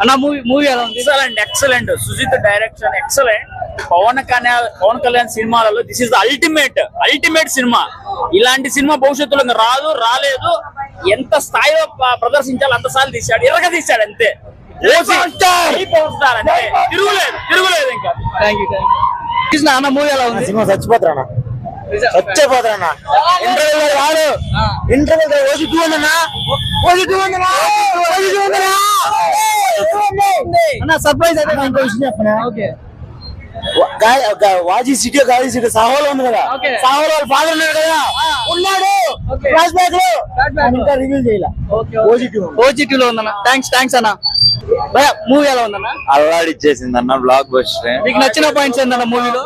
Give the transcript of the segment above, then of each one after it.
అన్న మూవీ ఎలా ఉంది? Excellent. Sujith direction excellent. Pawan Kalyan సినిమాలలో దిస్ ఇస్ ద అల్టిమేట్ సినిమా. ఇలాంటి సినిమా భవిష్యత్తులో రాలేదు. ఎంత స్థాయిలో ప్రదర్శించాలో అంత సార్లు తీశాడు, ఎర్రగా తీశాడు అంతే. తిరుగులేదు ఇంకా. అన్న మూవీ ఎలా ఉంది? సినిమా చచ్చిపోతారా ఇంటర్వ్యూ సర్ప్రైజ్ వాజీ సిటీ గాజీ సిటీ సాహోలో ఉంది కదా, సాహోలో వాళ్ళ ఫాదర్ ఉన్నాడు కదా, ఉన్నాడు ఫ్లాష్ బ్యాక్ లో ఇంకా రివీల్ చేయాల. ఓజీటీ లో ఉందన్న. థ్యాంక్స్ అన్న. మూవీ ఎలా ఉందన్న? అల్లాడిచ్చేసింది అన్న. Block buster. మీకు నచ్చిన పాయింట్స్ ఏందన్న మూవీలో?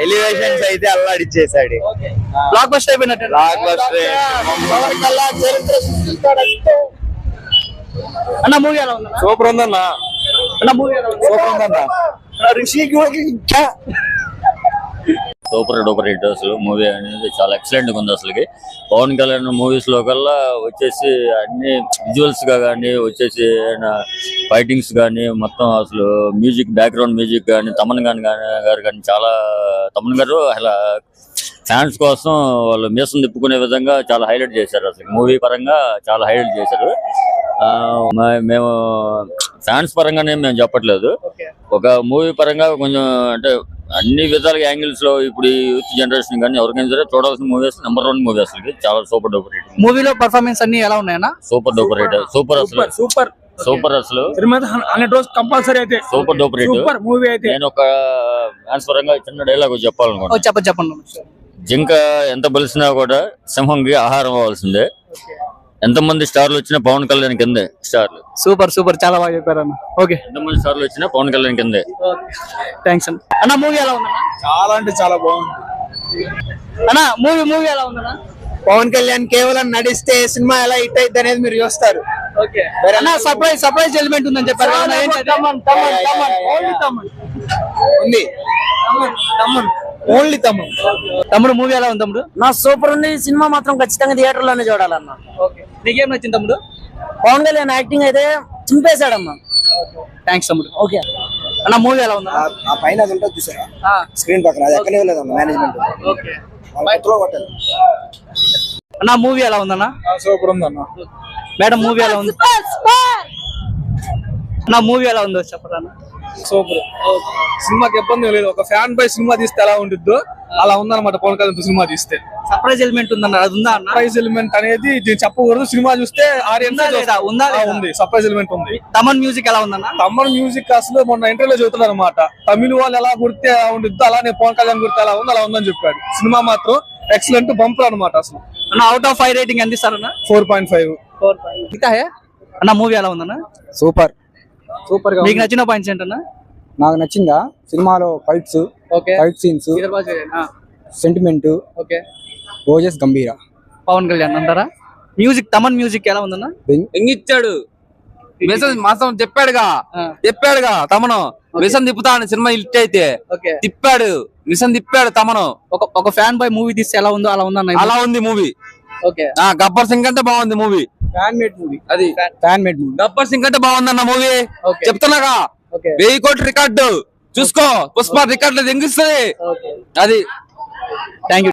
ఎలివేషన్స్ అయితే అల్లాడిచ్చేసాడు. బ్లాక్ బస్టర్ అయిపోయినట్టు. Block buster. అన్న మూవీ ఎలా ఉందన్న? సూపర్ ఉందన్న. అన్న మూవీ ఎలా ఉంది? సూపర్ ఉందన్న. Super duper hit. అసలు మూవీ అనేది చాలా ఎక్సలెంట్ గా ఉంది. అసలుకి పవన్ కళ్యాణ్ మూవీస్ లో కల్లా వచ్చేసి అన్ని విజువల్స్ గా కానీ వచ్చేసి ఫైటింగ్స్ కానీ మొత్తం అసలు మ్యూజిక్, బ్యాక్గ్రౌండ్ మ్యూజిక్ కానీ తమన్ గారు కానీ చాలా తమన్ గారు అలా ఫ్యాన్స్ కోసం వాళ్ళు మీసం తిప్పుకునే విధంగా చాలా హైలైట్ చేశారు. అసలు మూవీ పరంగా చాలా హైలైట్ చేశారు. మేము ఫ్యాన్స్ పరంగానే మేము చెప్పట్లేదు, ఒక మూవీ పరంగా కొంచెం అంటే అన్ని విధాలుగా యాంగిల్స్ లో ఇప్పుడు యూత్ జనరేషన్ కానీ ఎవరికైనా సరే చూడాల్సిన మూవీస్ నెంబర్ 1 మూవీ. అసలు చాలా సూపర్ డూపర్ హిట్. మూవీలో పర్ఫార్మెన్స్ అన్ని ఎలా ఉన్నాయన్నా? Super duper hit. సూపర్ అసలు సూపర్ అసలు 100 కంపల్సరీ అయితే సూపర్ డూపర్ హిట్ మూవీ అయితే. నేను ఒక ఫ్యాన్స్ పరంగా చిన్న డైలాగ్ చెప్పాలనుకుంటున్నాను. చెప్పండి. జింక ఎంత బలిసినా కూడా సింహంకి ఆహారం అవ్వాల్సిందే. ఎంతమంది స్టార్లు వచ్చినా పవన్ కళ్యాణ్ కిందే స్టార్లు. సూపర్ చాలా బాగా చెప్పారన్న. ఓకే. ఎంతమంది స్టార్లు వచ్చినా పవన్ కళ్యాణ్ కిందే. థ్యాంక్స్ అన్న. మూవీ ఎలా ఉందన్న? చాలా అంటే చాలా బాగుంది అన్న. మూవీ ఎలా ఉందన్న? పవన్ కళ్యాణ్ కేవలం నడిస్తే సినిమా ఎలా హిట్ అయింది అనేది మీరు చూస్తారు. అన్న సర్ప్రైజ్ ఎలిమెంట్ ఉందని చెప్పారు. ఉంది ఓన్లీ తమ్ముడు మూవీ ఎలా ఉంది తమ్ముడు? నా సూపర్ ఉంది. సినిమా మాత్రం ఖచ్చితంగా థియేటర్ లోనే చూడాలన్న. నీకేం నచ్చింది తమ్ముడు? పవన్ కళ్యాణ్ యాక్టింగ్ అయితే చింపేశాడమ్మా. థ్యాంక్స్ తమ్ముడు. ఓకే అన్న మూవీ ఎలా ఉంది? ఆ పైన అది ఉంటుంది చూసారా స్క్రీన్ పక్కన, అది ఎక్కడే లేదన్న మేనేజ్మెంట్. అన్న మూవీ ఎలా ఉందన్న? సూపర్ ఉందన్న. మేడం మూవీ ఎలా ఉంది? నా మూవీ ఎలా ఉందో చెప్పరా? సూపర్. సినిమాకి ఇబ్బంది లేదు. ఒక ఫ్యాన్ బై సినిమా తీస్తే ఎలా ఉంటుందో అలా ఉందన్నమాట. పవన్ కళ్యాణ్ సినిమా తీస్తే సర్ప్రైజ్ ఎలిమెంట్ ఉందన్న. అది ఉందా? సర్ప్రైజ్ ఎలిమెంట్ అనేది చెప్పకూడదు. సినిమా చూస్తే ఉంది. సర్ప్రైజ్ ఎలిమెంట్ ఉంది. తమన్ మ్యూజిక్ ఎలా ఉందన్న? తమన్ మ్యూజిక్ అసలు మొన్న ఇంటర్వ్యూలో చెబుతున్నారు అనమాట. తమిళ వాళ్ళు ఎలా గుర్తే ఎలా ఉంటుందో అలానే పవన్ కళ్యాణ్ గుర్తే ఎలా ఉంది అలా ఉందని చెప్పాడు. సినిమా మాత్రం ఎక్సలెంట్ బంపర్ అనమాట. అసలు అవుట్ ఆఫ్ 5 రేటింగ్ ఎంత ఇస్తారన్న? 4.5. అన్న మూవీ ఎలా ఉందన్న? సూపర్ గా. మీకు నచ్చిన పాయింట్స్ ఏంటన్నా? నాకు నచ్చిందా సినిమాలో ఫైట్ సీన్స్, సెంటిమెంట్, రోజెస్ గంభీర. పవన్ కళ్యాణ్ అంటారా? మ్యూజిక్ తమన్ మ్యూజిక్ ఎలా ఉందన్న? ఎంగిచ్చాడు. మెసేజ్ మాసం చెప్పాడుగా తమను. మిషన్ తిప్పుతాడు సినిమా హిట్ అయితే. తిప్పాడు, మిషన్ తిప్పాడు తమను. ఒక ఫ్యాన్ బాయ్ మూవీ తీస్తే ఎలా ఉందో అలా ఉందన్న. అలా ఉంది మూవీ. గబ్బర్ సింగ్ అంటే బాగుంది movie. Fan made movie. Gabbar Singh అంటే బాగుందన్న మూవీ. చెప్తున్నాగా 1000 కోట్ల రికార్డు చూసుకో. పుష్ప రికార్డులు ఎంగిస్తుంది అది. Thank you.